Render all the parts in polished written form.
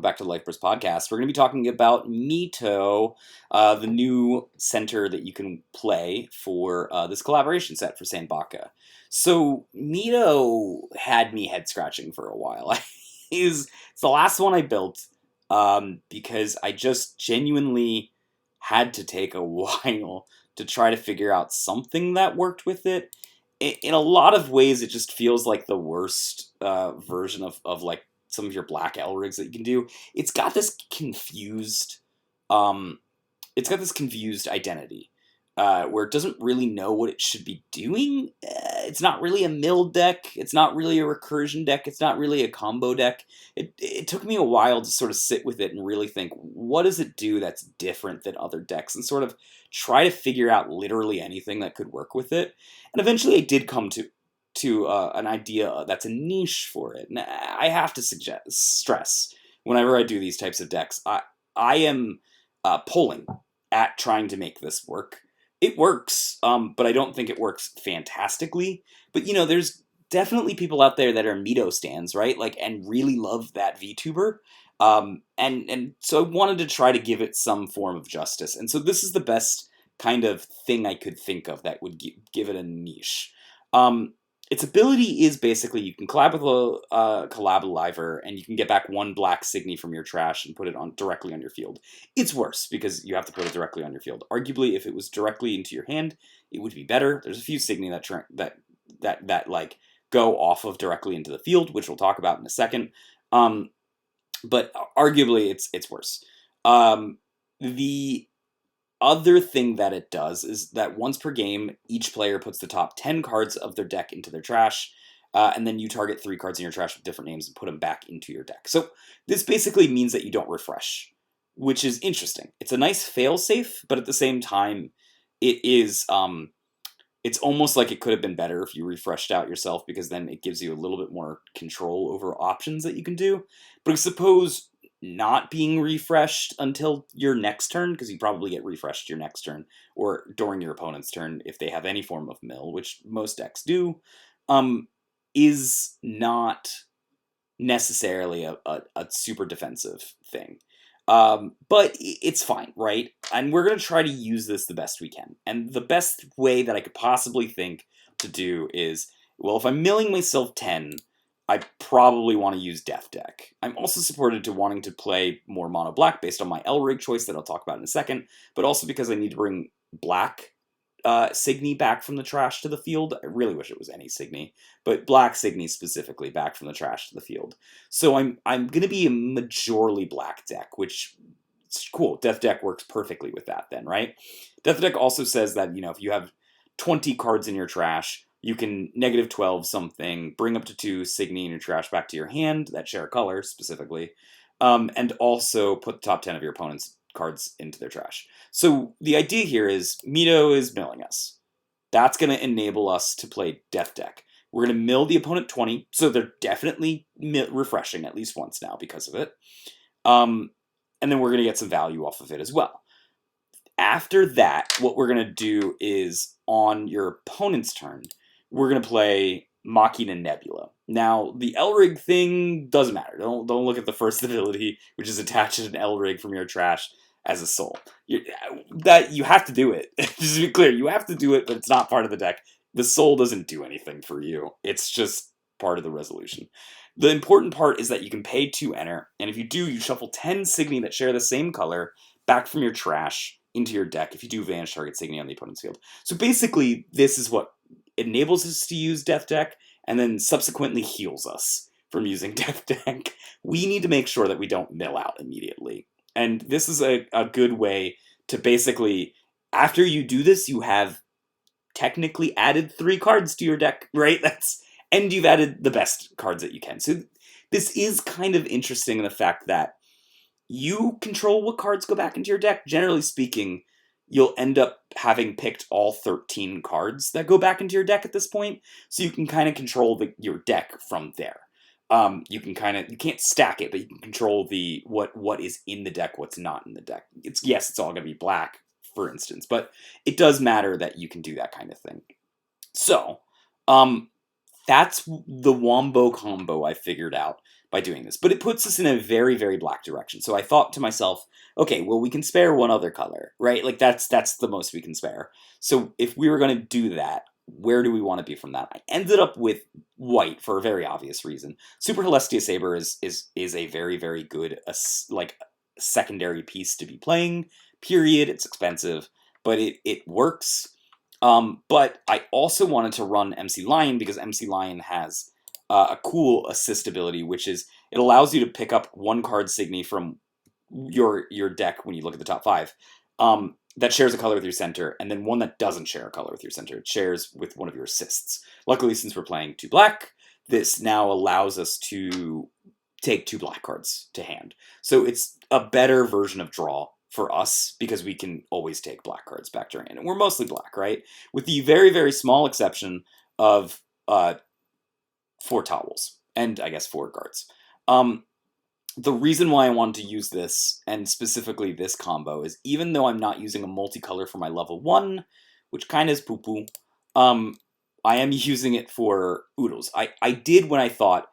back to the Life Burst Podcast. We're going to be talking about Mito, the new center that you can play for this collaboration set for Sandbaka. So, Mito had me head scratching for a while. It's the last one I built because I just genuinely had to take a while to try to figure out something that worked with it. In a lot of ways, it just feels like the worst version of like some of your black L rigs that you can do. It's got this confused, um, it's got this confused identity where it doesn't really know what it should be doing. It's not really a mill deck. It's not really a recursion deck. It's not really a combo deck. It took me a while to sort of sit with it and really think, what does it do that's different than other decks, and sort of try to figure out literally anything that could work with it. And eventually I did come to an idea that's a niche for it. And I have to stress, whenever I do these types of decks, I am pulling at trying to make this work. It works, but I don't think it works fantastically. But, you know, there's definitely people out there that are Mito stans, right? Like, and really love that VTuber. And so I wanted to try to give it some form of justice. And so this is the best kind of thing I could think of that would give it a niche. Its ability is basically you can collab with a Collab-Aliver, and you can get back one black Signy from your trash and put it on directly on your field. It's worse because you have to put it directly on your field. Arguably, if it was directly into your hand, it would be better. There's a few Signy that like go off of directly into the field, which we'll talk about in a second. But arguably, it's worse. The other thing that it does is that once per game, each player puts the top 10 cards of their deck into their trash, and then you target 3 cards in your trash with different names and put them back into your deck. So this basically means that you don't refresh, which is interesting. It's a nice fail-safe, but at the same time, it is it's almost like it could have been better if you refreshed out yourself, because then it gives you a little bit more control over options that you can do. But I suppose not being refreshed until your next turn, because you probably get refreshed your next turn, or during your opponent's turn if they have any form of mill, which most decks do, is not necessarily a super defensive thing. But it's fine, right? And we're going to try to use this the best we can. And the best way that I could possibly think to do is, well, if I'm milling myself 10, I probably want to use Death Deck. I'm also supported to wanting to play more mono black based on my L rig choice that I'll talk about in a second, but also because I need to bring black Signy back from the trash to the field. I really wish it was any Signy, but black Signy specifically back from the trash to the field. So I'm going to be a majorly black deck, which is cool. Death Deck works perfectly with that then, right? Death Deck also says that, you know, if you have 20 cards in your trash, you can -12 something, bring up to 2 Signy in your trash back to your hand that share a color specifically, and also put the top 10 of your opponent's cards into their trash. So the idea here is Mito is milling us. That's going to enable us to play Death Deck. We're going to mill the opponent 20, so they're definitely refreshing at least once now because of it. And then we're going to get some value off of it as well. After that, what we're going to do is, on your opponent's turn, we're going to play Machina Nebula. Now, the L-Rig thing doesn't matter. Don't look at the first ability, which is attached to an L-Rig from your trash as a soul. You have to do it. Just to be clear, you have to do it, but it's not part of the deck. The soul doesn't do anything for you. It's just part of the resolution. The important part is that you can pay to enter, and if you do, you shuffle 10 Signy that share the same color back from your trash into your deck if you do vanish target Signy on the opponent's field. So basically, this is what enables us to use Death Deck, and then subsequently heals us from using Death Deck. We need to make sure that we don't mill out immediately. And this is a good way to basically, after you do this, you have technically added 3 cards to your deck, right? And you've added the best cards that you can. So this is kind of interesting in the fact that you control what cards go back into your deck. Generally speaking, you'll end up having picked all 13 cards that go back into your deck at this point, so you can kind of control your deck from there. You can't stack it, but you can control what is in the deck, what's not in the deck. It's all going to be black, for instance, but it does matter that you can do that kind of thing. So, that's the Wombo combo I figured out by doing this. But it puts us in a very, very black direction. So I thought to myself, okay, well, we can spare one other color, right? Like that's the most we can spare. So if we were going to do that, where do we want to be from that? I ended up with white for a very obvious reason. Super Celestia Saber is a very, very good like secondary piece to be playing. Period. It's expensive, but it works. But I also wanted to run MC Lion because MC Lion has a cool assist ability, which is it allows you to pick up one card Signy from your deck when you look at the top 5. That shares a color with your center, and then one that doesn't share a color with your center. It shares with one of your assists. Luckily, since we're playing 2 black, this now allows us to take 2 black cards to hand. So it's a better version of draw for us because we can always take black cards back to our hand. And we're mostly black, right? With the very, very small exception of 4 towels and I guess 4 guards. The reason why I wanted to use this, and specifically this combo, is even though I'm not using a multicolor for my level 1, which kind of is poo-poo, I am using it for oodles. I did when I thought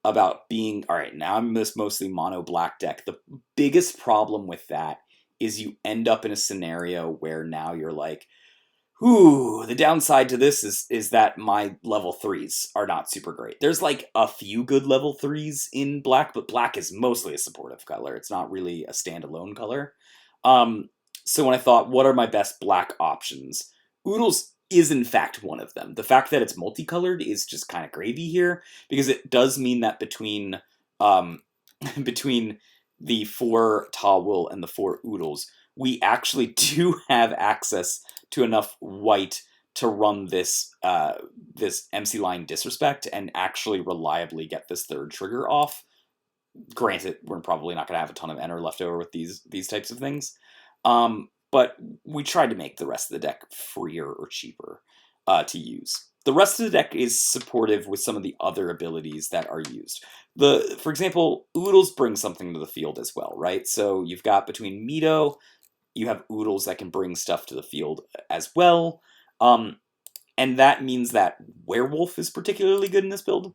about being, alright, now I'm this mostly mono black deck. The biggest problem with that is you end up in a scenario where now you're like, ooh, the downside to this is that my level 3s are not super great. There's like a few good level 3s in black, but black is mostly a supportive color. It's not really a standalone color. So when I thought, what are my best black options? Oodles is in fact one of them. The fact that it's multicolored is just kind of gravy here, because it does mean that between between the 4 Tawul and the 4 Oodles, we actually do have access to enough white to run this this MC Line Disrespect and actually reliably get this 3rd trigger off. Granted, we're probably not going to have a ton of enter left over with these types of things, but we tried to make the rest of the deck freer or cheaper to use. The rest of the deck is supportive with some of the other abilities that are used. For example, Oodles bring something to the field as well, right? So you've got between Mito, you have Oodles that can bring stuff to the field as well. And that means that Werewolf is particularly good in this build.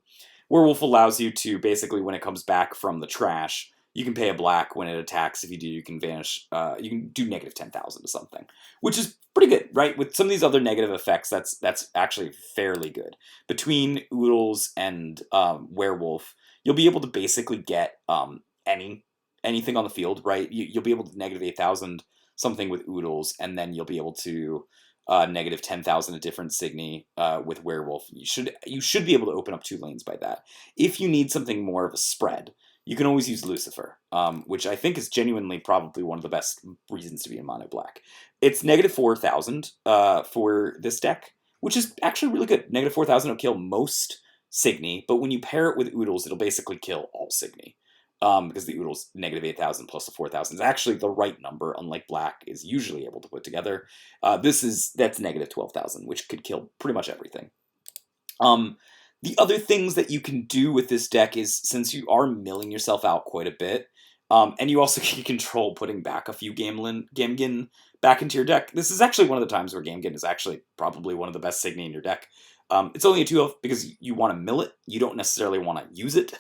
Werewolf allows you to, basically, when it comes back from the trash, you can pay a black when it attacks. If you do, you can vanish. You can do negative 10,000 to something, which is pretty good, right? With some of these other negative effects, that's actually fairly good. Between Oodles and Werewolf, you'll be able to basically get anything on the field, right? You'll be able to negative 8,000 something with Oodles, and then you'll be able to negative 10,000 a different Signy with Werewolf. You should be able to open up 2 lanes by that. If you need something more of a spread, you can always use Lucifer, which I think is genuinely probably one of the best reasons to be in mono black. It's negative 4,000 for this deck, which is actually really good. Negative 4,000 will kill most Signy, but when you pair it with Oodles, it'll basically kill all Signy. Because the Oodles negative 8,000 plus the 4,000 is actually the right number, unlike black is usually able to put together. That's negative 12,000, which could kill pretty much everything. The other things that you can do with this deck is, since you are milling yourself out quite a bit, and you also can control putting back a few Gamgin back into your deck. This is actually one of the times where Gamgin is actually probably one of the best Signy in your deck. It's only a 2-of because you want to mill it. You don't necessarily want to use it.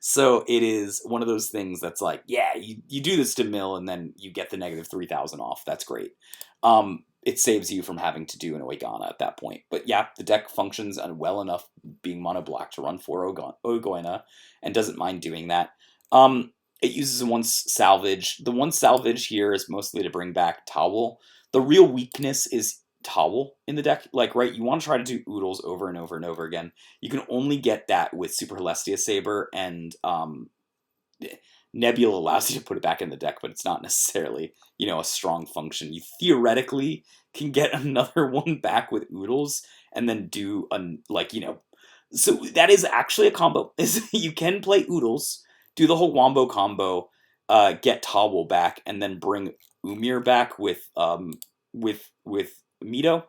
So it is one of those things that's like, yeah, you do this to mill and then you get the negative 3,000 off. That's great. It saves you from having to do an Oigana at that point. But yeah, the deck functions well enough being mono black to run 4 Oigana and doesn't mind doing that. It uses a 1 salvage. The 1 salvage here is mostly to bring back Towel. The real weakness is Towel in the deck. Like, right, you want to try to do Oodles over and over and over again. You can only get that with Super Celestia Saber, and Nebula allows you to put it back in the deck, but it's not necessarily, a strong function. You theoretically can get another one back with Oodles, and then do, so that is actually a combo. You can play Oodles, do the whole Wombo combo, get Towel back, and then bring Umir back with Mito,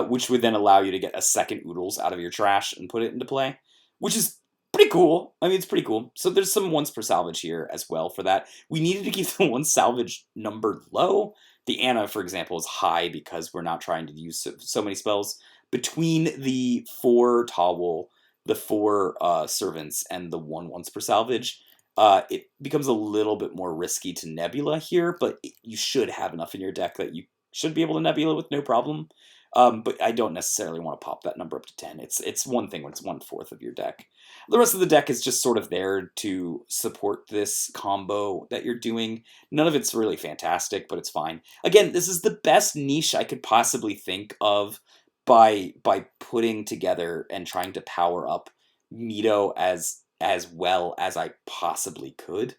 which would then allow you to get a second Oodles out of your trash and put it into play, which is pretty cool. I mean, it's pretty cool. So there's some 1s per salvage here as well for that. We needed to keep the 1 salvage number low. The Anna, for example, is high because we're not trying to use so many spells. Between the 4 Towel, the 4 servants and the 1 once per salvage, it becomes a little bit more risky to Nebula here, but you should have enough in your deck that you should be able to Nebula with no problem. But I don't necessarily want to pop that number up to 10. It's one thing when it's 1/4 of your deck. The rest of the deck is just sort of there to support this combo that you're doing. None of it's really fantastic, but it's fine. Again, this is the best niche I could possibly think of by putting together and trying to power up Mito as well as I possibly could.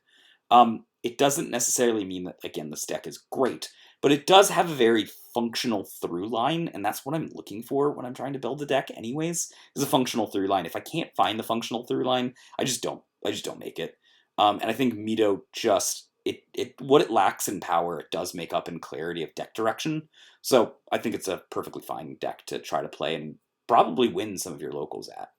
It doesn't necessarily mean that, again, this deck is great, but it does have a very functional through line, and that's what I'm looking for when I'm trying to build a deck anyways, is a functional through line. If I can't find the functional through line, I just don't make it. And I think Mito just what it lacks in power, it does make up in clarity of deck direction. So I think it's a perfectly fine deck to try to play and probably win some of your locals at.